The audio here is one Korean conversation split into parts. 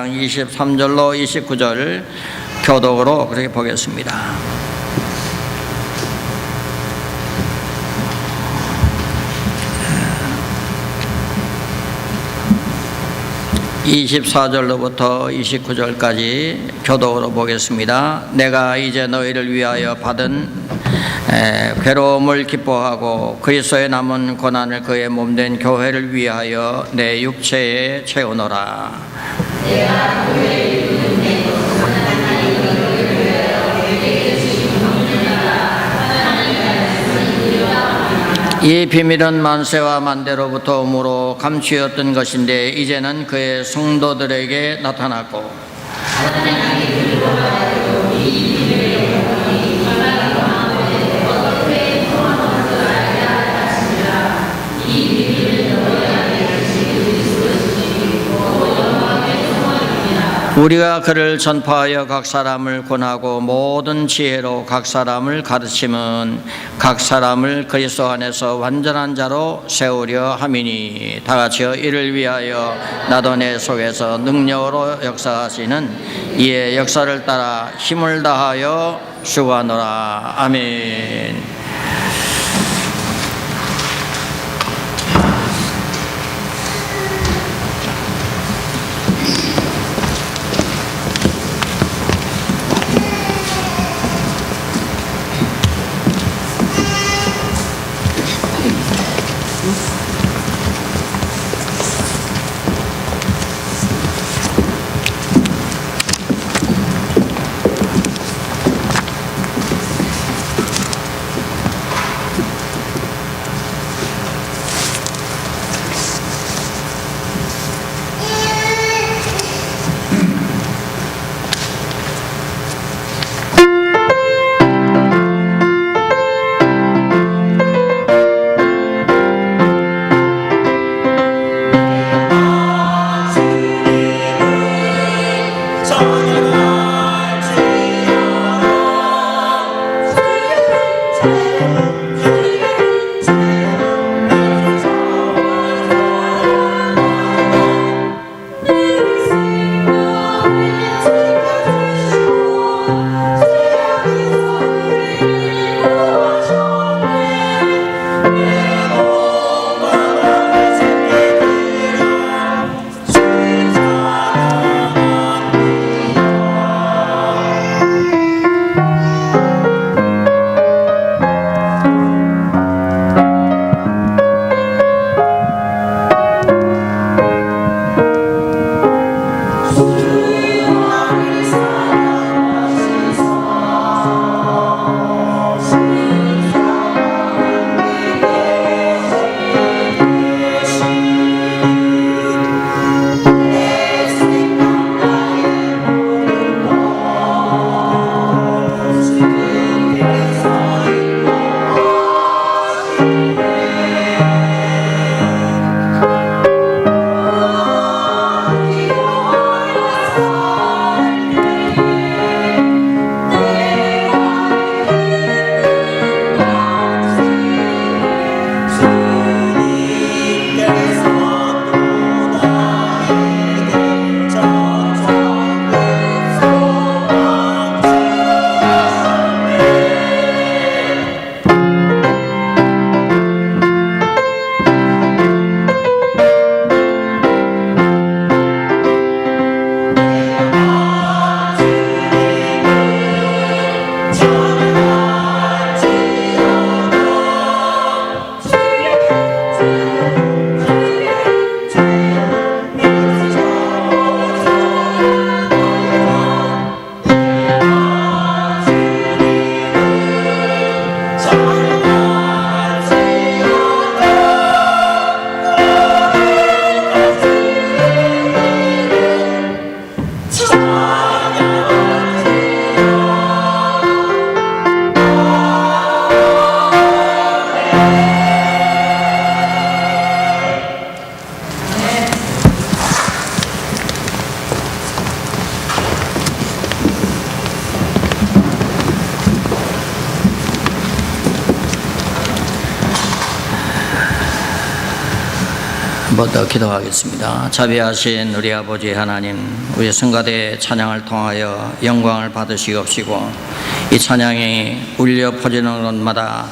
23절로 29절 교독으로 그렇게 보겠습니다. 24절로부터 29절까지 교독으로 보겠습니다. 내가 이제 너희를 위하여 받은 괴로움을 기뻐하고 그리스도의 남은 고난을 그의 몸된 교회를 위하여 내 육체에 채우노라. 내가 교회의 육체에 고난하니 너희를 위하여 내게 주신 이 비밀은 만세와 만대로부터 오므로 감추었던 것인데 이제는 그의 성도들에게 나타났고 우리가 그를 전파하여 각 사람을 권하고 모든 지혜로 각 사람을 가르치면 각 사람을 그리스도 안에서 완전한 자로 세우려 함이니 다 같이요. 이를 위하여 나도 내 속에서 능력으로 역사하시는 이의 역사를 따라 힘을 다하여 수고하노라. 아멘. 번 더 기도하겠습니다. 자비하신 우리 아버지 하나님, 우리 성가대 찬양을 통하여 영광을 받으시옵시고 이 찬양이 울려 퍼지는 곳마다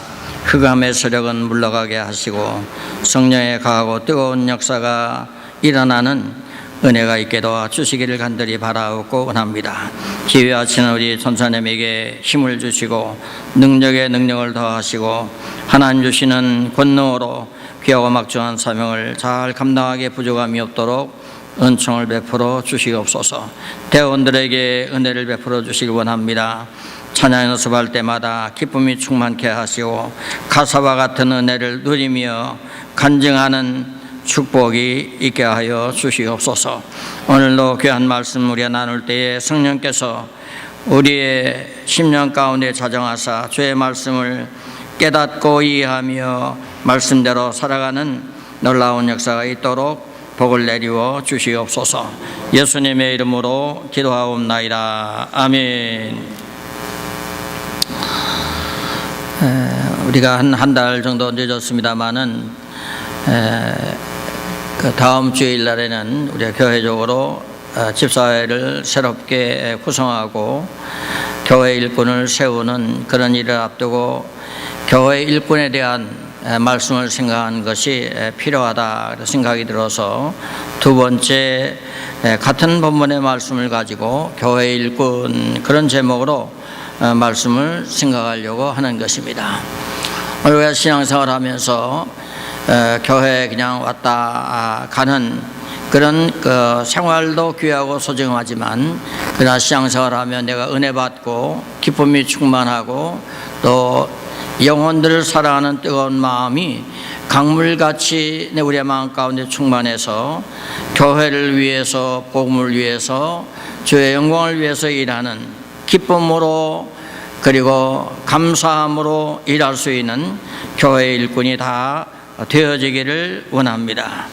흑암의 세력은 물러가게 하시고 성령의 강하고 뜨거운 역사가 일어나는 은혜가 있게 도와주시기를 간절히 바라옵고 원합니다. 기회하시는 우리 전사님에게 힘을 주시고 능력에 능력을 더하시고 하나님 주시는 권능으로 귀하고 막중한 사명을 잘 감당하게 부족함이 없도록 은총을 베풀어 주시옵소서. 대원들에게 은혜를 베풀어 주시기 원합니다. 찬양 연습할 때마다 기쁨이 충만케 하시고 가사와 같은 은혜를 누리며 간증하는 축복이 있게 하여 주시옵소서. 오늘도 귀한 말씀 우리가 나눌 때에 성령께서 우리의 심령 가운데 자정하사 주의 말씀을 깨닫고 이해하며 말씀대로 살아가는 놀라운 역사가 있도록 복을 내리워 주시옵소서. 예수님의 이름으로 기도하옵나이다. 아멘. 우리가 한 달 정도 늦었습니다마는 그 다음 주일 날에는 우리가 교회적으로 집사회를 새롭게 구성하고 교회 일꾼을 세우는 그런 일을 앞두고 교회 일꾼에 대한 말씀을 생각하는 것이 필요하다 생각이 들어서 두 번째 같은 본문의 말씀을 가지고 교회 일꾼 그런 제목으로 말씀을 생각하려고 하는 것입니다. 우리가 신앙생활을 하면서 교회에 그냥 왔다 가는 그런 그 생활도 귀하고 소중하지만 그러나 신앙생활을 하면 내가 은혜 받고 기쁨이 충만하고 또 영혼들을 사랑하는 뜨거운 마음이 강물같이 우리의 마음 가운데 충만해서 교회를 위해서 복음을 위해서 주의 영광을 위해서 일하는 기쁨으로 그리고 감사함으로 일할 수 있는 교회 일꾼이 다 되어지기를 원합니다.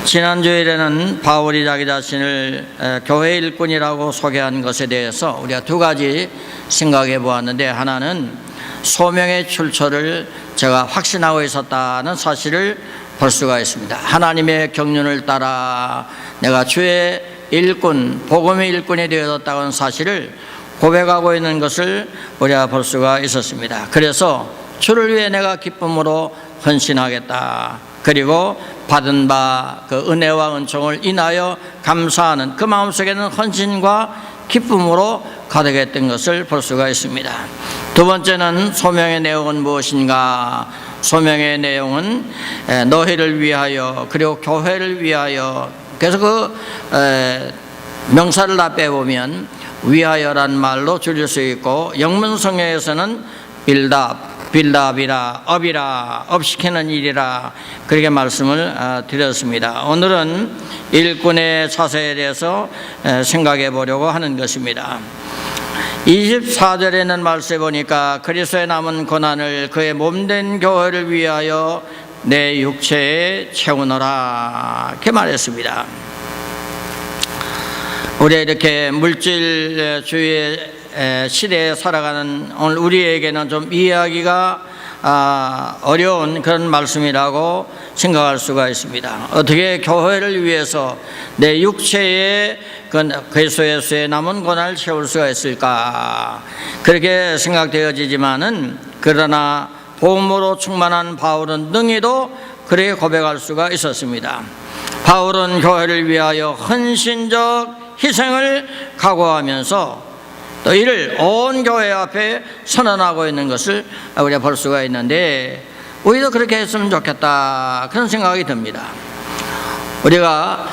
지난 주일에는 바울이 자기 자신을 교회 일꾼이라고 소개한 것에 대해서 우리가 두 가지 생각해 보았는데, 하나는 소명의 출처를 제가 확신하고 있었다는 사실을 볼 수가 있습니다. 하나님의 경륜을 따라 내가 주의 일꾼, 복음의 일꾼이 되어졌다는 사실을 고백하고 있는 것을 우리가 볼 수가 있었습니다. 그래서 주를 위해 내가 기쁨으로 헌신하겠다. 그리고 받은 바 그 은혜와 은총을 인하여 감사하는 그 마음속에는 헌신과 기쁨으로 가득했던 것을 볼 수가 있습니다. 두 번째는 소명의 내용은 무엇인가? 소명의 내용은 너희를 위하여 그리고 교회를 위하여, 그래서 그 명사를 다 빼보면 위하여란 말로 줄일 수 있고 영문성에서는 빌답이라 업이라 업시키는 일이라 그렇게 말씀을 드렸습니다. 오늘은 일꾼의 자세에 대해서 생각해 보려고 하는 것입니다. 24절에는 말씀해 보니까 그리스도의 남은 고난을 그의 몸된 교회를 위하여 내 육체에 채우노라 이렇게 말했습니다. 우리 이렇게 물질주의 시대에 살아가는 오늘 우리에게는 좀 이해하기가 어려운 그런 말씀이라고 생각할 수가 있습니다. 어떻게 교회를 위해서 내 육체에 그리스도 예수의 남은 고난을 채울 수가 있을까? 그렇게 생각되어지지만은 그러나 복음으로 충만한 바울은 능히도 그렇게 고백할 수가 있었습니다. 바울은 교회를 위하여 헌신적 희생을 각오하면서 또 이를 온 교회 앞에 선언하고 있는 것을 우리가 볼 수가 있는데, 우리도 그렇게 했으면 좋겠다 그런 생각이 듭니다. 우리가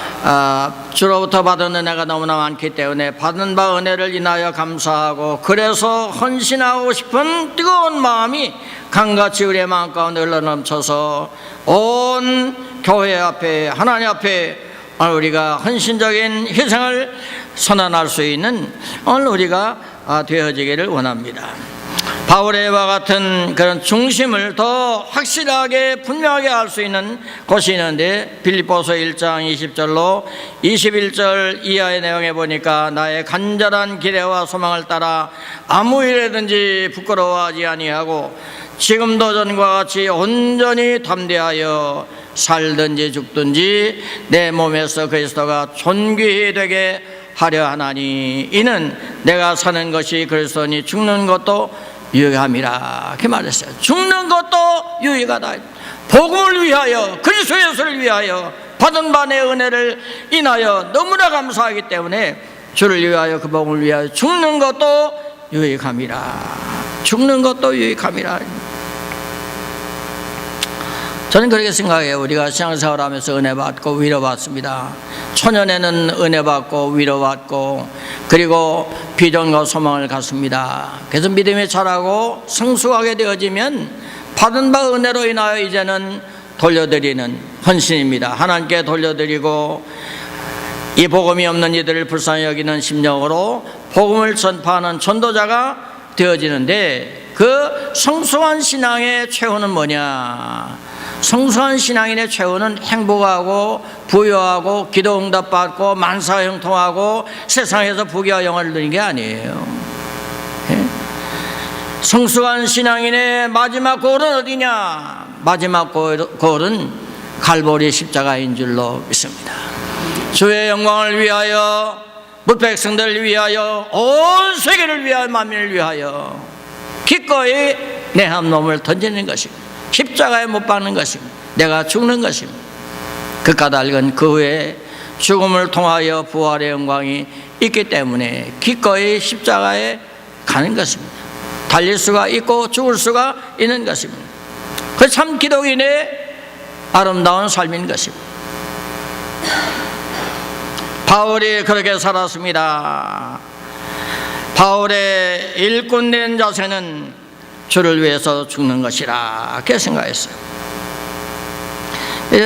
주로부터 받은 은혜가 너무나 많기 때문에 받은 바 은혜를 인하여 감사하고 그래서 헌신하고 싶은 뜨거운 마음이 강같이 우리의 마음 가운데 흘러넘쳐서 온 교회 앞에 하나님 앞에 우리가 헌신적인 희생을 선언할 수 있는 오늘 우리가 되어지기를 원합니다. 바울의 와 같은 그런 중심을 더 확실하게 분명하게 알 수 있는 곳이 있는데, 빌립보서 1장 20절로 21절 이하의 내용에 보니까 나의 간절한 기대와 소망을 따라 아무 일에든지 부끄러워하지 아니하고 지금도 전과 같이 온전히 담대하여 살든지 죽든지 내 몸에서 그리스도가 존귀히 되게 하려 하나니 이는 내가 사는 것이 그리스도니 죽는 것도 유익함이라. 그 말했어요. 죽는 것도 유익하다. 복음을 위하여, 그리스도 예수를 위하여 받은 바 내 은혜를 인하여 너무나 감사하기 때문에 주를 위하여, 그 복음을 위하여 죽는 것도 유익함이라. 죽는 것도 유익함이라. 저는 그렇게 생각해요. 우리가 신앙생활하면서 은혜받고 위로받습니다. 초년에는 은혜받고 위로받고 그리고 비전과 소망을 갖습니다. 그래서 믿음이 자라고 성숙하게 되어지면 받은 바 은혜로 인하여 이제는 돌려드리는 헌신입니다. 하나님께 돌려드리고 이 복음이 없는 이들을 불쌍히 여기는 심령으로 복음을 전파하는 전도자가 되어지는데, 그 성숙한 신앙의 최후는 뭐냐? 성숙한 신앙인의 최후는 행복하고 부유하고 기도 응답받고 만사형통하고 세상에서 부귀와 영화를 누리는 게 아니에요. 성숙한 신앙인의 마지막 골은 어디냐? 마지막 골은 갈보리 십자가인 줄로 믿습니다. 주의 영광을 위하여, 뭇백성들을 위하여, 온 세계를 위하여, 만민을 위하여 기꺼이 내 한 놈을 던지는 것입니다. 십자가에 못 박는 것입니다. 내가 죽는 것입니다. 그 까닭은 그 후에 죽음을 통하여 부활의 영광이 있기 때문에 기꺼이 십자가에 가는 것입니다. 달릴 수가 있고 죽을 수가 있는 것입니다. 그 참 기독인의 아름다운 삶인 것입니다. 바울이 그렇게 살았습니다. 바울의 일꾼된 자세는 주를 위해서 죽는 것이라 그렇게 생각했어요.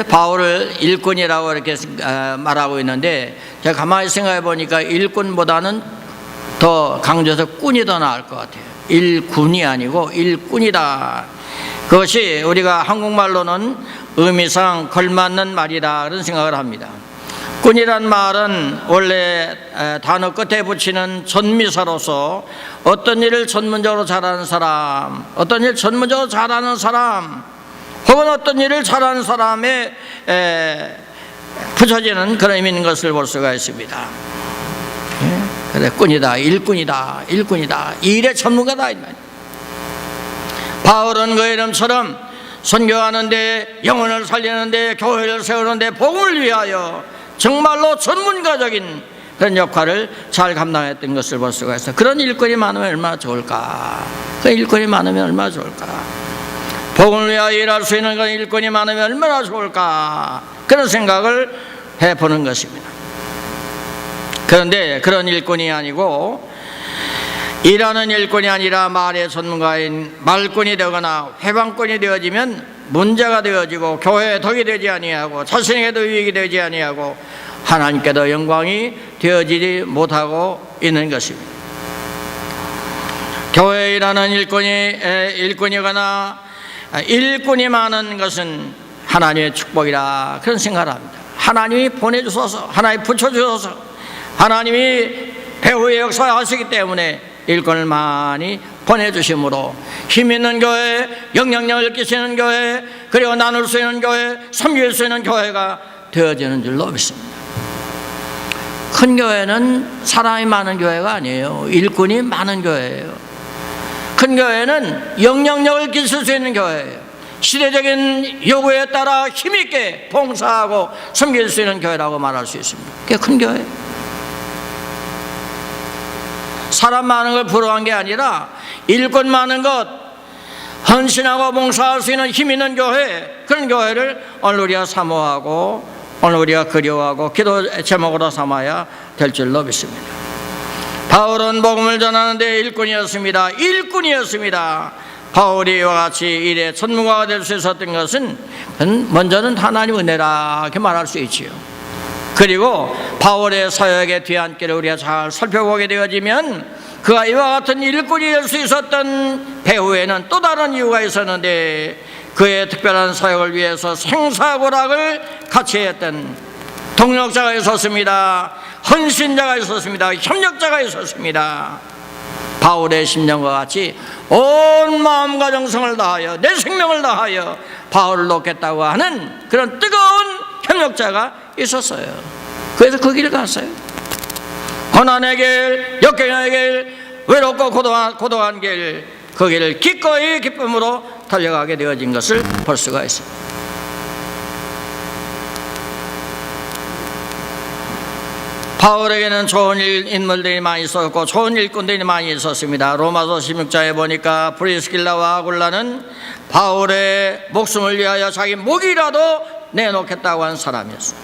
바울을 일꾼이라고 이렇게 말하고 있는데, 제가 가만히 생각해 보니까 일꾼보다는 더 강조해서 꾼이 더 나을 것 같아요. 일군이 아니고 일꾼이다. 그것이 우리가 한국말로는 의미상 걸맞는 말이다 그런 생각을 합니다. 꾼이란 말은 원래 단어 끝에 붙이는 전미사로서 어떤 일을 전문적으로 잘하는 사람, 어떤 일을 전문적으로 잘하는 사람, 혹은 어떤 일을 잘하는 사람에 붙여지는 그런 의미 있는 것을 볼 수가 있습니다. 그래, 꾼이다, 일꾼이다, 일꾼이다, 이 일의 전문가다 이 말이에요. 바울은 그 이름처럼 선교하는데, 영혼을 살리는데, 교회를 세우는데, 복음을 위하여 정말로 전문가적인 그런 역할을 잘 감당했던 것을 볼 수가 있어요. 그런 일꾼이 많으면 얼마나 좋을까? 그런 일꾼이 많으면 얼마나 좋을까? 복음을 위하여 일할 수 있는 그런 일꾼이 많으면 얼마나 좋을까? 그런 생각을 해보는 것입니다. 그런데 그런 일꾼이 아니고, 일하는 일꾼이 아니라 말의 전문가인 말꾼이 되거나 회방꾼이 되어지면 문제가 되어지고 교회에 덕이 되지 아니하고 자신에게도 유익이 되지 아니하고 하나님께도 영광이 되어지지 못하고 있는 것입니다. 교회에 일하는 일꾼이거나 일꾼이 많은 것은 하나님의 축복이라 그런 생각을 합니다. 하나님이 보내주셔서, 하나님이 붙여주셔서, 하나님이 배후의 역사하시기 때문에 일꾼을 많이 보내주심으로 힘 있는 교회, 영향력을 끼치는 교회, 그리고 나눌 수 있는 교회, 섬길 수 있는 교회가 되어지는 줄로 믿습니다. 큰 교회는 사람이 많은 교회가 아니에요. 일꾼이 많은 교회예요. 큰 교회는 영향력을 끼칠 수 있는 교회예요. 시대적인 요구에 따라 힘있게 봉사하고 섬길 수 있는 교회라고 말할 수 있습니다. 그게 큰 교회예요. 사람 많은 걸 부러워한 게 아니라 일꾼 많은 것, 헌신하고 봉사할 수 있는 힘 있는 교회, 그런 교회를 오늘 우리가 사모하고 오늘 우리가 그리워하고 기도 제목으로 삼아야 될 줄로 믿습니다. 바울은 복음을 전하는데 일꾼이었습니다. 일꾼이었습니다. 바울이 이와 같이 일의 전문가가 될 수 있었던 것은 먼저는 하나님 은혜라 이렇게 말할 수 있지요. 그리고 바울의 사역의 뒤안길을 우리가 잘 살펴보게 되어지면 그가 이와 같은 일꾼이 될 수 있었던 배후에는 또 다른 이유가 있었는데, 그의 특별한 사역을 위해서 생사고락을 같이 했던 동력자가 있었습니다. 헌신자가 있었습니다. 협력자가 있었습니다. 바울의 심정과 같이 온 마음과 정성을 다하여 내 생명을 다하여 바울을 돕겠다고 하는 그런 뜨거운 협력자가 있었어요. 그래서 그 길을 갔어요. 고난의 길, 역경의 길, 외롭고 고독한 길, 그 길을 기꺼이 기쁨으로 달려가게 되어진 것을 볼 수가 있습니다. 바울에게는 좋은 인물들이 많이 있었고 좋은 일꾼들이 많이 있었습니다. 로마서 16장에 보니까 프리스길라와 아굴라는 바울의 목숨을 위하여 자기 목이라도 내놓겠다고 한 사람이었어요.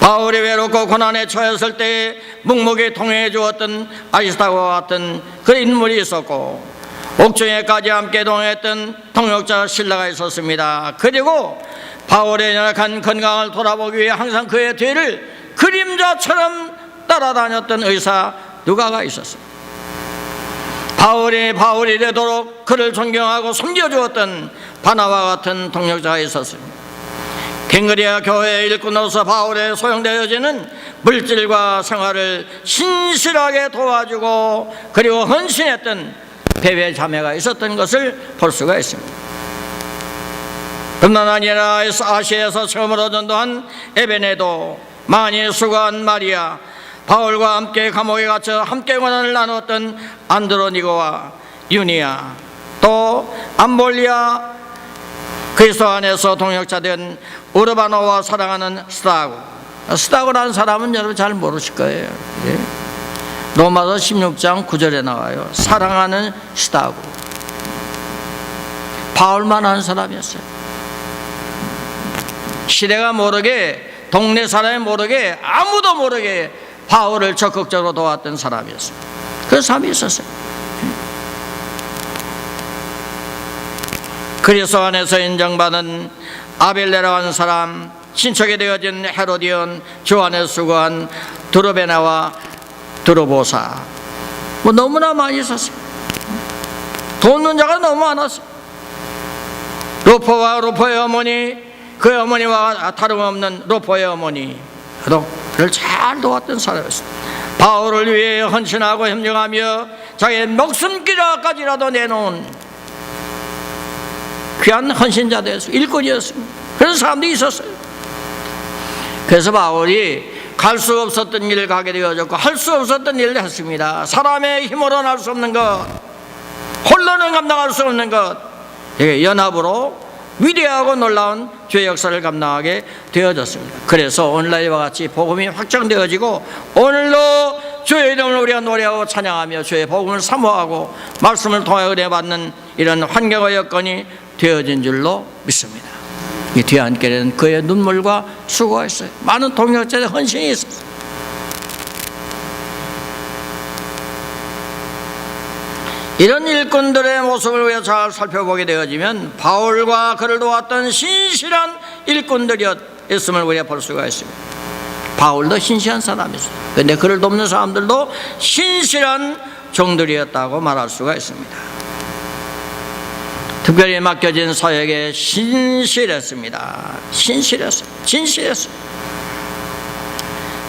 바울이 외롭고 고난에 처했을 때 묵묵히 통행해 주었던 아리스타고와 같은 그 인물이 있었고, 옥중에까지 함께 동행했던 동역자 실라가 있었습니다. 그리고 바울의 연약한 건강을 돌아보기 위해 항상 그의 뒤를 그림자처럼 따라다녔던 의사 누가가 있었어요. 바울이 되도록 그를 존경하고 섬겨주었던 바나바와 같은 동역자가 있었습니다. 갱그리아 교회의 일꾼으로서 바울의 소용되어지는 물질과 생활을 신실하게 도와주고 그리고 헌신했던 대외 자매가 있었던 것을 볼 수가 있습니다. 뿐만 아니라 아시아에서 처음으로 전도한 에베네도, 많이 수고한 마리아, 바울과 함께 감옥에 갇혀 함께 고난을 나누었던 안드로니고와 유니아, 또 암볼리아, 그리스도 안에서 동역자된 우르바노와 사랑하는 스다고라는 사람은 여러분 잘 모르실 거예요. 로마서 16장 9절에 나와요. 사랑하는 스다고. 바울만 아는 사람이었어요. 시대가 모르게, 동네 사람이 모르게, 아무도 모르게 바울을 적극적으로 도왔던 사람이었어요. 그런 사람이 있었어요. 그리스도 안에서 인정받은 아벨레라고 하는 사람, 친척이 되어진 헤로디온, 주 안에 수고한 드로베나와 드로보사, 너무나 많이 있었어요. 돕는 자가 너무 많았어요. 루포와 루포의 어머니, 그 어머니와 다름없는 루포의 어머니, 그를 잘 도왔던 사람이었습니다. 바울을 위해 헌신하고 협력하며 자기의 목숨기라까지라도 내놓은 귀한 헌신자들이었어요. 일꾼이었습니다. 그런 사람들이 있었어요. 그래서 바울이 갈 수 없었던 길을 가게 되어졌고 할 수 없었던 일을 했습니다. 사람의 힘으로는 할 수 없는 것, 홀로는 감당할 수 없는 것, 연합으로 위대하고 놀라운 주의 역사를 감당하게 되어졌습니다. 그래서 오늘날과 같이 복음이 확장되어지고 오늘도 주의 이름을 우리가 노래하고 찬양하며 주의 복음을 사모하고 말씀을 통해 은혜받는 이런 환경과 여건이 되어진 줄로 믿습니다. 이 뒤에 함께는 그의 눈물과 수고가 있어요. 많은 동역자의 헌신이 있었어요. 이런 일꾼들의 모습을 우리가 잘 살펴보게 되어지면 바울과 그를 도왔던 신실한 일꾼들이었음을 우리가 볼 수가 있습니다. 바울도 신실한 사람이었어요. 그런데 그를 돕는 사람들도 신실한 종들이었다고 말할 수가 있습니다. 특별히 맡겨진 사역에 신실했습니다. 진실했어요.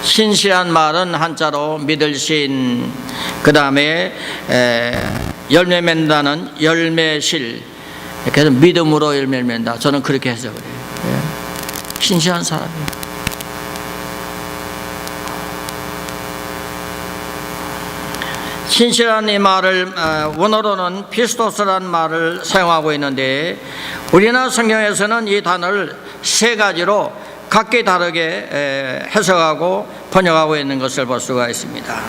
신실한 말은 한자로 믿을 신, 그 다음에 열매 맺는다는 열매실, 그래서 믿음으로 열매를 맺는다. 저는 그렇게 해석을 해요. 신실한 사람이에요. 신실한 이 말을 원어로는 피스토스라는 말을 사용하고 있는데 우리나라 성경에서는 이 단어를 세 가지로 각기 다르게 해석하고 번역하고 있는 것을 볼 수가 있습니다.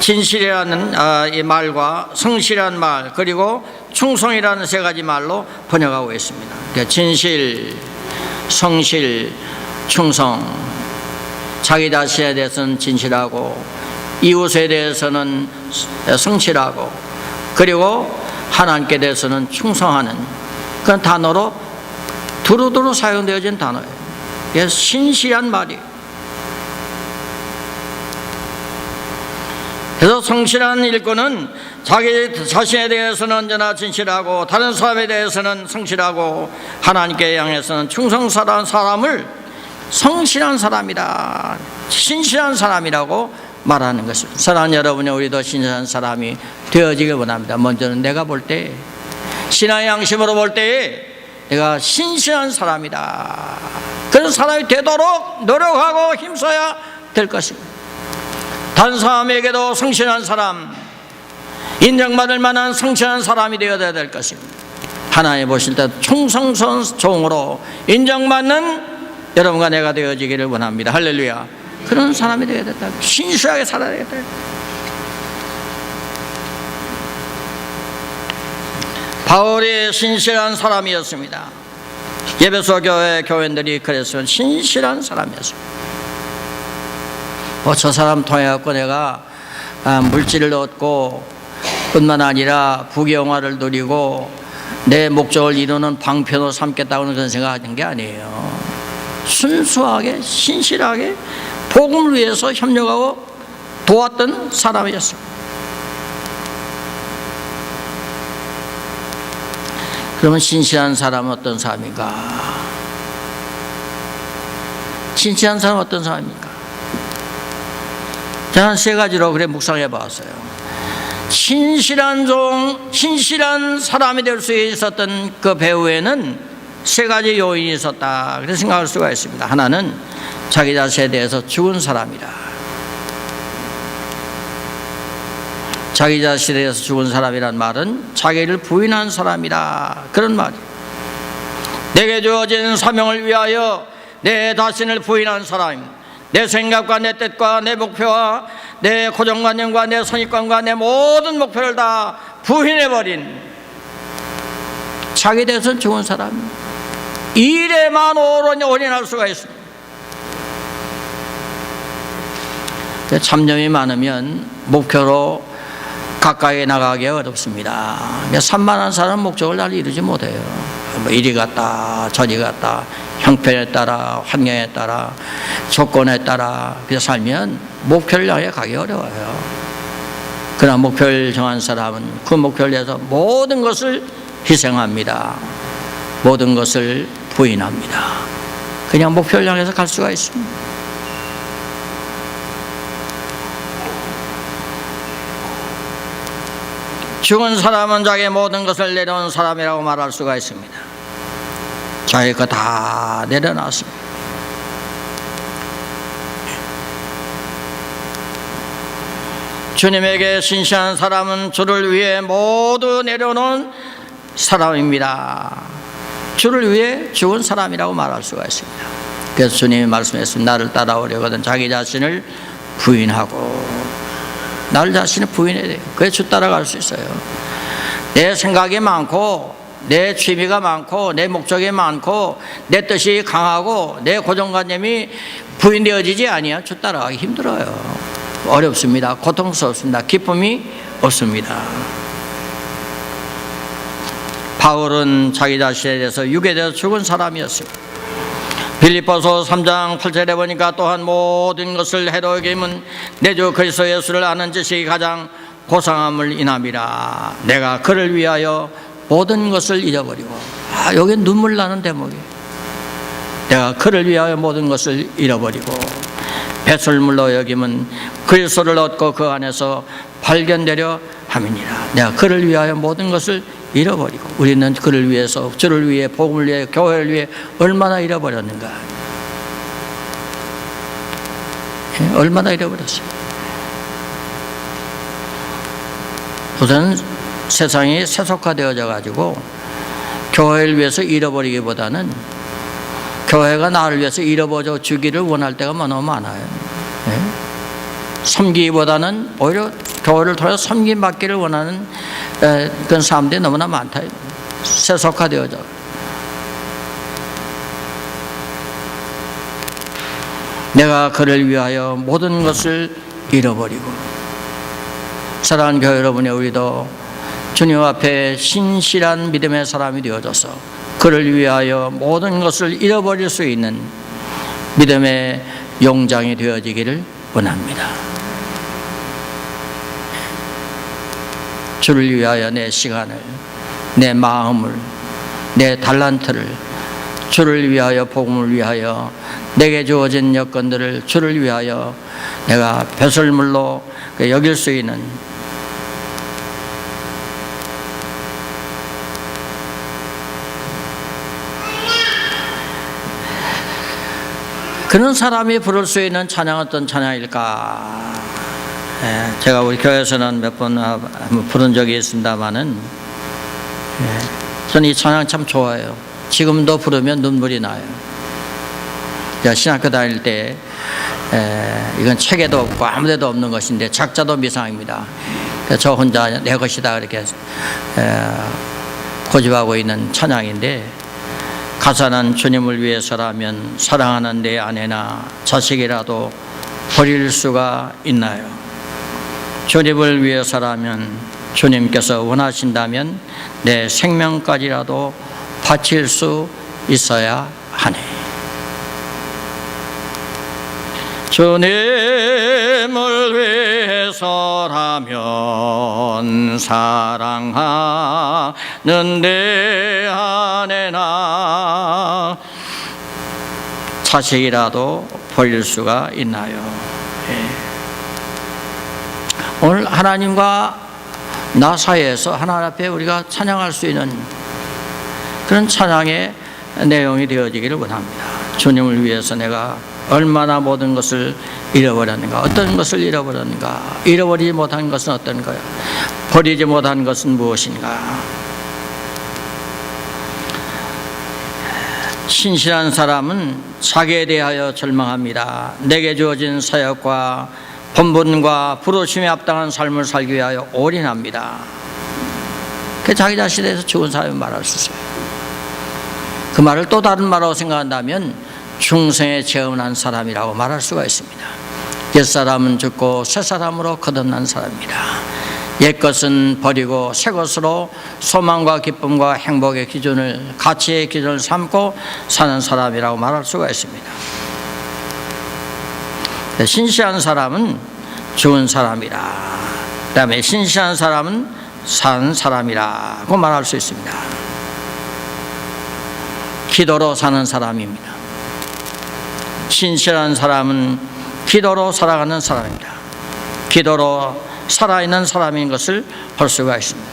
진실이라는 이 말과 성실한 말, 그리고 충성이라는 세 가지 말로 번역하고 있습니다. 진실, 성실, 충성. 자기 자신에 대해서는 진실하고 이웃에 대해서는 성실하고 그리고 하나님께 대해서는 충성하는 그런 단어로 두루두루 사용되어진 단어예요. 그래서 신실한 말이에요. 그래서 성실한 일꾼은 자기 자신에 대해서는 언제나 진실하고 다른 사람에 대해서는 성실하고 하나님께 향해서는 충성스러운 사람을 성실한 사람이다, 신실한 사람이라고 말하는 것입니다. 사랑하는 여러분이 우리도 신실한 사람이 되어지길 원합니다. 먼저는 내가 볼 때, 신앙의 양심으로 볼 때에 내가 신실한 사람이다, 그런 사람이 되도록 노력하고 힘써야 될 것입니다. 다른 사람에게도 성실한 사람, 인정받을 만한 성실한 사람이 되어야 될 것입니다. 하나님 보실 때 충성스러운 종으로 인정받는 여러분과 내가 되어지기를 원합니다. 할렐루야. 그런 사람이 되어야 된다. 신실하게 살아야 되겠다. 바울이 신실한 사람이었습니다. 에베소 교회 교인들이 그랬으면 신실한 사람이었습니다. 저 사람 통해갖고 내가 물질을 얻고 뿐만 아니라 부귀영화를 누리고 내 목적을 이루는 방편으로 삼겠다고는 그런 생각하는 게 아니에요. 순수하게 신실하게 복음을 위해서 협력하고 도왔던 사람이었습니다. 그러면 신실한 사람은 어떤 사람인가? 신실한 사람은 어떤 사람입니까? 저는 세 가지로 그래 묵상해 봤어요. 신실한 종, 신실한 사람이 될 수 있었던 그 배후에는 세 가지 요인이 있었다, 그렇게 생각할 수가 있습니다. 하나는 자기 자신에 대해서 죽은 사람이다. 자기 자신에 대해서 죽은 사람이란 말은 자기를 부인한 사람이다, 그런 말이에요. 내게 주어진 사명을 위하여 내 자신을 부인한 사람입니다. 내 생각과 내 뜻과 내 목표와 내 고정관념과 내 선입관과 내 모든 목표를 다 부인해버린, 자기에 대해서는 죽은 사람, 일에만 올인할 수가 있습니다. 잡념이 많으면 목표로 가까이 나가기가 어렵습니다. 산만한 사람은 목적을 잘 이루지 못해요. 이리 갔다 저리 갔다, 형편에 따라 환경에 따라 조건에 따라 그래서 살면 목표를 향해 가기 어려워요. 그러나 목표를 정한 사람은 그 목표를 위해서 모든 것을 희생합니다. 모든 것을 부인합니다. 그냥 목표를 향해서 갈 수가 있습니다. 죽은 사람은 자기의 모든 것을 내려놓은 사람이라고 말할 수가 있습니다. 자기 거 다 내려놨습니다. 주님에게 신실한 사람은 주를 위해 모두 내려놓은 사람입니다. 주를 위해 죽은 사람이라고 말할 수가 있습니다. 그래서 주님이 말씀했습니다. 나를 따라오려거든 자기 자신을 부인하고, 나를 자신을 부인해야 돼요. 그래야 주 따라갈 수 있어요. 내 생각이 많고 내 취미가 많고 내 목적이 많고 내 뜻이 강하고 내 고정관념이 부인되어지지 아니야 주 따라가기 힘들어요. 어렵습니다. 고통스럽습니다. 기쁨이 없습니다. 바울은 자기 자신에 대해서 육에 대해서 죽은 사람이었습니다. 빌립보서 3장 8절에 보니까 또한 모든 것을 해로 여김은 내 주 그리스도 예수를 아는 지식이 가장 고상함을 인함이라. 내가 그를 위하여 모든 것을 잃어버리고, 여기 눈물 나는 대목이에요. 내가 그를 위하여 모든 것을 잃어버리고 배설물로 여김은 그리스도를 얻고 그 안에서 발견되려 함이니라. 내가 그를 위하여 모든 것을 잃어버리고, 우리는 그를 위해서, 주를 위해, 복음을 위해, 교회를 위해 얼마나 잃어버렸는가. 얼마나 잃어버렸어요. 우선 세상이 세속화되어져 가지고 교회를 위해서 잃어버리기보다는 교회가 나를 위해서 잃어버려 주기를 원할 때가 너무 많아요. 섬기기보다는 오히려 교회를 통해서 섬김받기를 원하는 그런 사람들이 너무나 많다. 세속화되어져. 내가 그를 위하여 모든 것을 잃어버리고. 사랑하는 교회 여러분이, 우리도 주님 앞에 신실한 믿음의 사람이 되어져서 그를 위하여 모든 것을 잃어버릴 수 있는 믿음의 용장이 되어지기를 원합니다. 주를 위하여 내 시간을, 내 마음을, 내 달란트를 주를 위하여, 복음을 위하여, 내게 주어진 여건들을 주를 위하여 내가 배설물로 여길 수 있는 그런 사람이 부를 수 있는 찬양 어떤 찬양일까? 제가 우리 교회에서는 몇 번 부른 적이 있습니다만은 저는 이 찬양 참 좋아해요. 지금도 부르면 눈물이 나요. 제가 신학교 다닐 때 이건 책에도 없고 아무데도 없는 것인데 작자도 미상입니다. 저 혼자 내 것이다 이렇게 고집하고 있는 찬양인데, 가사는 주님을 위해서라면 사랑하는 내 아내나 자식이라도 버릴 수가 있나요? 주님을 위해서라면, 주님께서 원하신다면 내 생명까지라도 바칠 수 있어야 하네. 주님을 위해서라면 사랑하는 내 아내나 자식이라도 버릴 수가 있나요? 오늘 하나님과 나 사이에서 하나님 앞에 우리가 찬양할 수 있는 그런 찬양의 내용이 되어지기를 원합니다. 주님을 위해서 내가 얼마나 모든 것을 잃어버렸는가, 어떤 것을 잃어버렸는가, 잃어버리지 못한 것은 어떤 거야, 버리지 못한 것은 무엇인가. 신실한 사람은 자기에 대하여 절망합니다. 내게 주어진 사역과 본분과 부르심에 합당한 삶을 살기 위하여 올인합니다. 그 자기 자신에 대해서 죽은 사람이 말할 수 있어요. 그 말을 또 다른 말로 생각한다면 중생에 재혼한 사람이라고 말할 수가 있습니다. 옛사람은 죽고 새사람으로 거듭난 사람입니다. 옛것은 버리고 새것으로 소망과 기쁨과 행복의 기준을, 가치의 기준을 삼고 사는 사람이라고 말할 수가 있습니다. 신실한 사람은 죽은 사람이라, 그 다음에 신실한 사람은 산 사람이라고 말할 수 있습니다. 기도로 사는 사람입니다. 신실한 사람은 기도로 살아가는 사람입니다. 기도로 살아있는 사람인 것을 볼 수가 있습니다.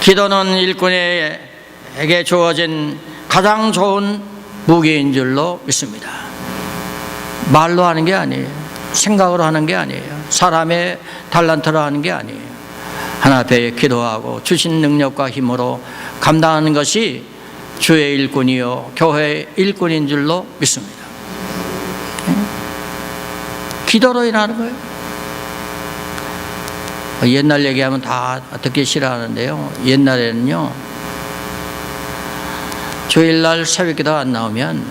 기도는 일꾼에게 주어진 가장 좋은 무기인 줄로 믿습니다. 말로 하는 게 아니에요. 생각으로 하는 게 아니에요. 사람의 달란트로 하는 게 아니에요. 하나님 앞에 기도하고 주신 능력과 힘으로 감당하는 것이 주의 일꾼이요 교회의 일꾼인 줄로 믿습니다. 기도로 일하는 거예요. 옛날 얘기하면 다 듣기 싫어하는데요, 옛날에는요 주일날 새벽기도 안 나오면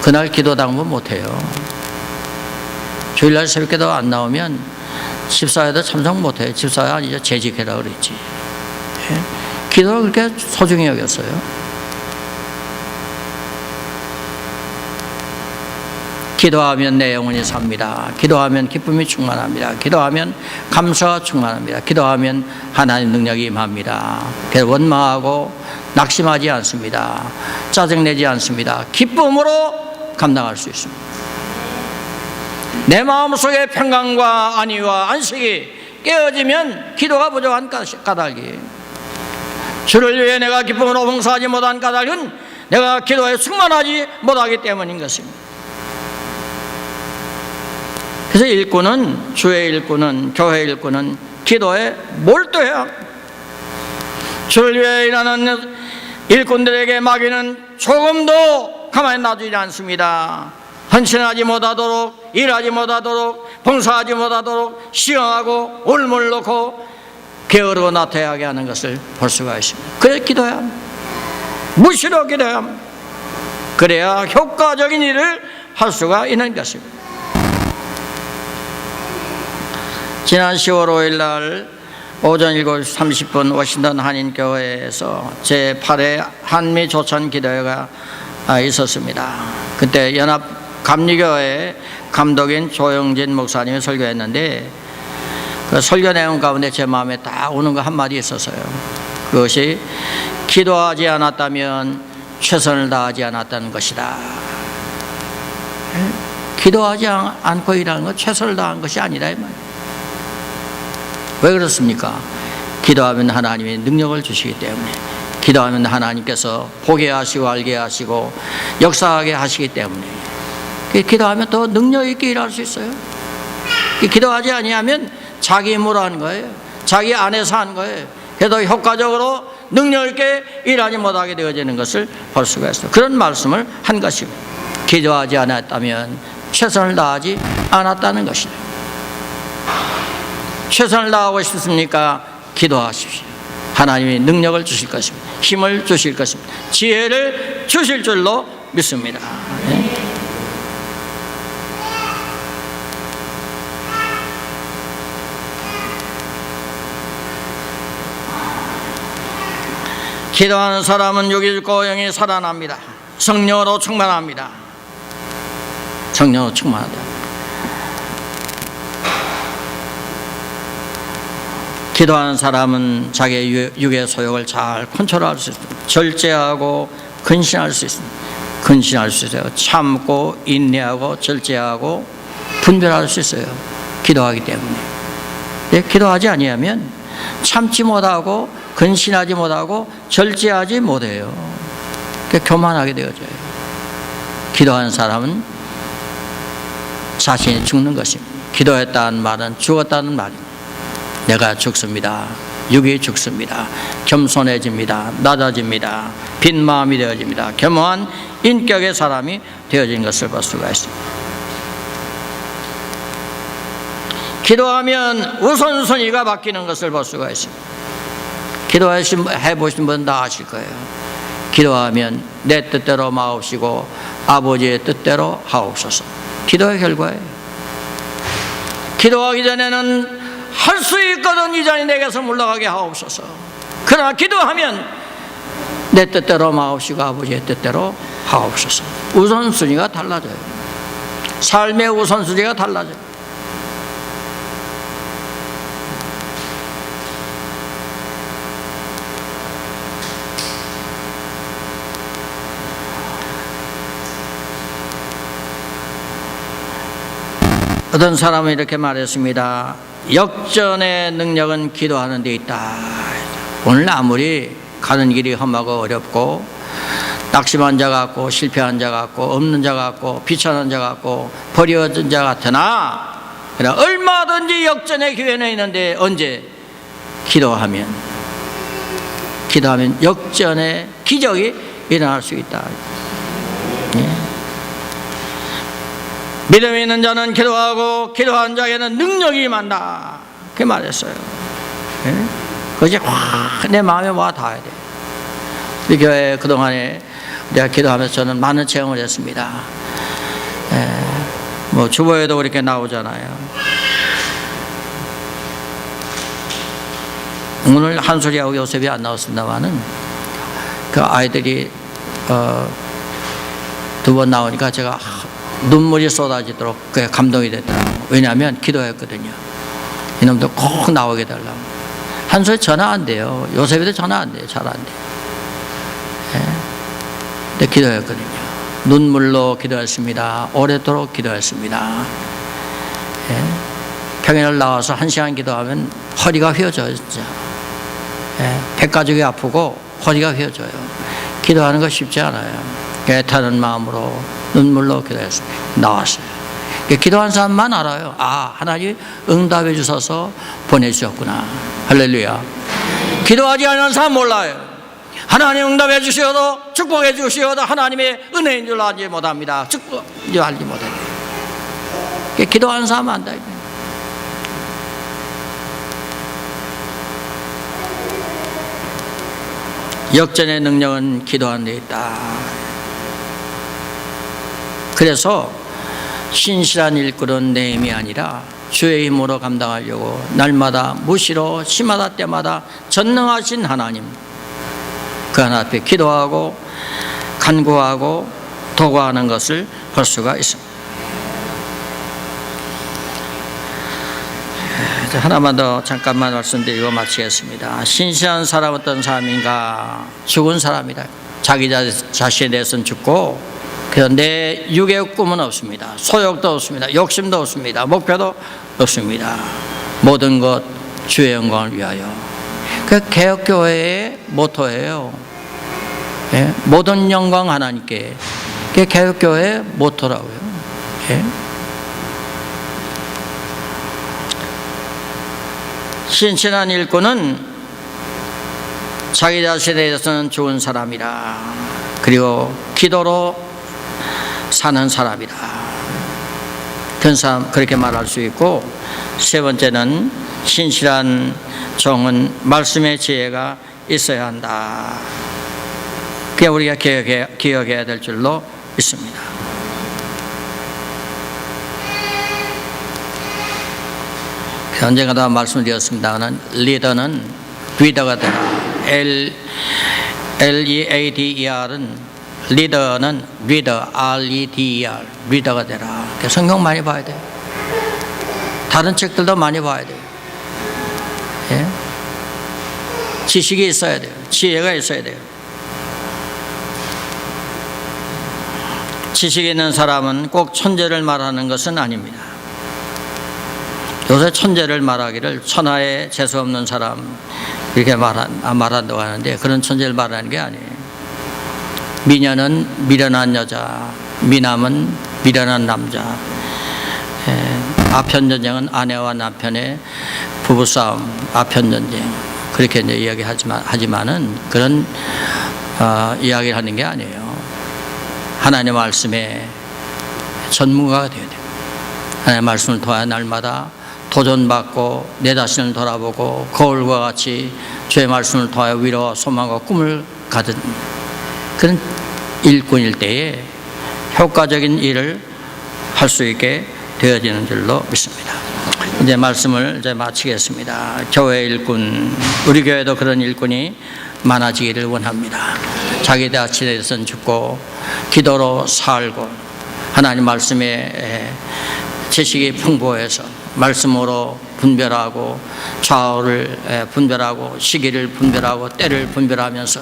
그날 기도 당분 못해요. 주일날 새벽기도 안 나오면 집사회도 참석 못해요. 집사회 아니죠, 재직해라 그랬지. 기도를 그렇게 소중히 여겼어요. 기도하면 내 영혼이 삽니다. 기도하면 기쁨이 충만합니다. 기도하면 감사가 충만합니다. 기도하면 하나님 능력이 임합니다. 그래서 원망하고 낙심하지 않습니다. 짜증내지 않습니다. 기쁨으로 감당할 수 있습니다. 내 마음속에 평강과 안위와 안식이 깨어지면 기도가 부족한 까닭이에요. 주를 위해 내가 기쁨으로 봉사하지 못한 까닭은 내가 기도에 충만하지 못하기 때문인 것입니다. 그래서 일꾼은, 주의 일꾼은, 교회 일꾼은 기도에 몰두해야 합니다. 주를 위해 일하는 일꾼들에게 마귀는 조금도 가만히 놔두지 않습니다. 헌신하지 못하도록, 일하지 못하도록, 봉사하지 못하도록 시험하고 올무를 놓고 게으르고 나태하게 하는 것을 볼 수가 있습니다. 그래서 기도해야 합니다. 무시로 기도해야 합니다. 그래야 효과적인 일을 할 수가 있는 것입니다. 지난 10월 5일 날 오전 7시 30분 워싱턴 한인교회에서 제8회 한미 조천 기도회가 있었습니다. 그때 연합 감리교회 감독인 조영진 목사님이 설교했는데 그 설교 내용 가운데 제 마음에 딱 오는 거 한마디 있었어요. 그것이 기도하지 않았다면 최선을 다하지 않았다는 것이다. 기도하지 않고 일하는 건 최선을 다한 것이 아니다 이 말이에요. 왜 그렇습니까? 기도하면 하나님이 능력을 주시기 때문에, 기도하면 하나님께서 보게 하시고 알게 하시고 역사하게 하시기 때문에, 기도하면 더 능력 있게 일할 수 있어요. 기도하지 아니하면 자기 힘으로 하는 거예요. 자기 안에서 하는 거예요. 그래도 효과적으로 능력 있게 일하지 못하게 되어지는 것을 볼 수가 있어요. 그런 말씀을 한 것이고, 기도하지 않았다면 최선을 다하지 않았다는 것이다. 최선을 다하고 싶습니까? 기도하십시오. 하나님이 능력을 주실 것입니다. 힘을 주실 것입니다. 지혜를 주실 줄로 믿습니다. 네. 기도하는 사람은 육이 죽고 영이 살아납니다. 성령으로 충만합니다. 성령으로 충만하다. 기도하는 사람은 자기의 육의 소욕을 잘 컨트롤할 수 있습니다. 절제하고 근신할 수 있습니다. 근신할 수 있어요. 참고 인내하고 절제하고 분별할 수 있어요. 기도하기 때문에. 네, 기도하지 아니하면 참지 못하고 근신하지 못하고 절제하지 못해요. 교만하게 되어져요. 기도하는 사람은 자신이 죽는 것입니다. 기도했다는 말은 죽었다는 말입니다. 내가 죽습니다. 육이 죽습니다. 겸손해집니다. 낮아집니다. 빈 마음이 되어집니다. 겸허한 인격의 사람이 되어진 것을 볼 수가 있습니다. 기도하면 우선순위가 바뀌는 것을 볼 수가 있습니다. 기도해보신 분 다 아실 거예요. 기도하면 내 뜻대로 마옵시고 아버지의 뜻대로 하옵소서. 기도의 결과예요. 기도하기 전에는 할 수 있거든 이 잔이 내게서 물러가게 하옵소서. 그러나 기도하면 내 뜻대로 마옵시고 아버지의 뜻대로 하옵소서. 우선순위가 달라져요. 삶의 우선순위가 달라져요. 어떤 사람은 이렇게 말했습니다. 역전의 능력은 기도하는 데 있다. 오늘 아무리 가는 길이 험하고 어렵고 낙심한 자 같고 실패한 자 같고 없는 자 같고 비천한 자 같고 버려진 자 같으나 얼마든지 역전의 기회는 있는데 언제? 기도하면 역전의 기적이 일어날 수 있다. 믿음이 있는 자는 기도하고 기도하는 자에게는 능력이 임한다. 그렇게 말했어요. 그것이 확 내 마음에 와 닿아야 돼. 우리 교회 그동안에 내가 기도하면서 저는 많은 체험을 했습니다. 뭐 주보에도 그렇게 나오잖아요. 오늘 한솔이하고 요셉이 안 나왔습니다만은 그 아이들이 두 번 나오니까 제가 눈물이 쏟아지도록 그게 감동이 됐더라고요. 왜냐하면 기도했거든요. 이놈들 꼭 나오게 달라고. 한솔이 전화 안 돼요. 요셉이도 전화 안 돼요. 잘 안 돼요. 근데 기도했거든요. 눈물로 기도했습니다. 오래도록 기도했습니다. 평일날 나와서 1시간 기도하면 허리가 휘어져요. 진짜. 백가죽이 아프고 허리가 휘어져요. 기도하는 거 쉽지 않아요. 애타는 마음으로 눈물로 기도했습니다. 나왔어요. 기도한 사람만 알아요. 아, 하나님 응답해 주셔서 보내주셨구나. 할렐루야. 기도하지 않는 사람 몰라요. 하나님 응답해 주시어도 축복해 주시어도 하나님의 은혜인 줄 알지 못합니다. 축복인 줄 알지 못해요. 기도하는 사람 안다. 역전의 능력은 기도하는 데 있다. 그래서 신실한 일꾼은 내 힘이 아니라 주의 힘으로 감당하려고 날마다 무시로 시마다 때마다 전능하신 하나님, 그 하나 앞에 기도하고 간구하고 도구하는 것을 볼 수가 있습니다. 하나만 더 잠깐만 말씀드리고 마치겠습니다. 신실한 사람 어떤 사람인가? 죽은 사람이다. 자기 자신에 대해서는 죽고, 그런데 육의 꿈은 없습니다. 소욕도 없습니다. 욕심도 없습니다. 목표도 없습니다. 모든 것 주의 영광을 위하여. 그 개혁교회의 모토예요. 예? 모든 영광 하나님께. 그게 개혁교회의 모토라고요. 예? 신실한 일꾼은 자기 자신에 대해서는 좋은 사람이라, 그리고 기도로 사는 사람이다. 그런 사람, 그렇게 말할 수 있고, 세 번째는 신실한 종은 말씀의 지혜가 있어야 한다. 그게 우리가 기억해야 될 줄로 있습니다. 언젠가 다 말씀드렸습니다만, 리더는 리더가 되라. Leader은 리더는 리더, REDER, 리더가 되라. 성경 많이 봐야 돼요. 다른 책들도 많이 봐야 돼요. 예? 지식이 있어야 돼요. 지혜가 있어야 돼요. 지식이 있는 사람은 꼭 천재를 말하는 것은 아닙니다. 요새 천재를 말하기를 천하에 재수 없는 사람 이렇게 말한다고 하는데, 그런 천재를 말하는 게 아니에요. 미녀는 미련한 여자, 미남은 미련한 남자, 아편전쟁은 아내와 남편의 부부싸움, 아편전쟁, 그렇게 이제 이야기하지만은 그런 이야기를 하는 게 아니에요. 하나님의 말씀에 전문가가 되어야 돼요. 하나님의 말씀을 통하여 날마다 도전받고 내 자신을 돌아보고 거울과 같이 주의 말씀을 통하여 위로와 소망과 꿈을 가진 그런 일꾼일 때에 효과적인 일을 할 수 있게 되어지는 줄로 믿습니다. 이제 말씀을 이제 마치겠습니다. 교회 일꾼, 우리 교회도 그런 일꾼이 많아지기를 원합니다. 자기 자신에 대해서는 죽고 기도로 살고 하나님 말씀에 지식이 풍부해서 말씀으로 분별하고 좌우를 분별하고 시기를 분별하고 때를 분별하면서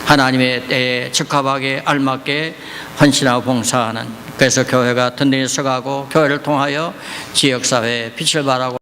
하나님의 때에 적합하게 알맞게 헌신하고 봉사하는, 그래서 교회가 든든히 서가고 교회를 통하여 지역사회에 빛을 발하고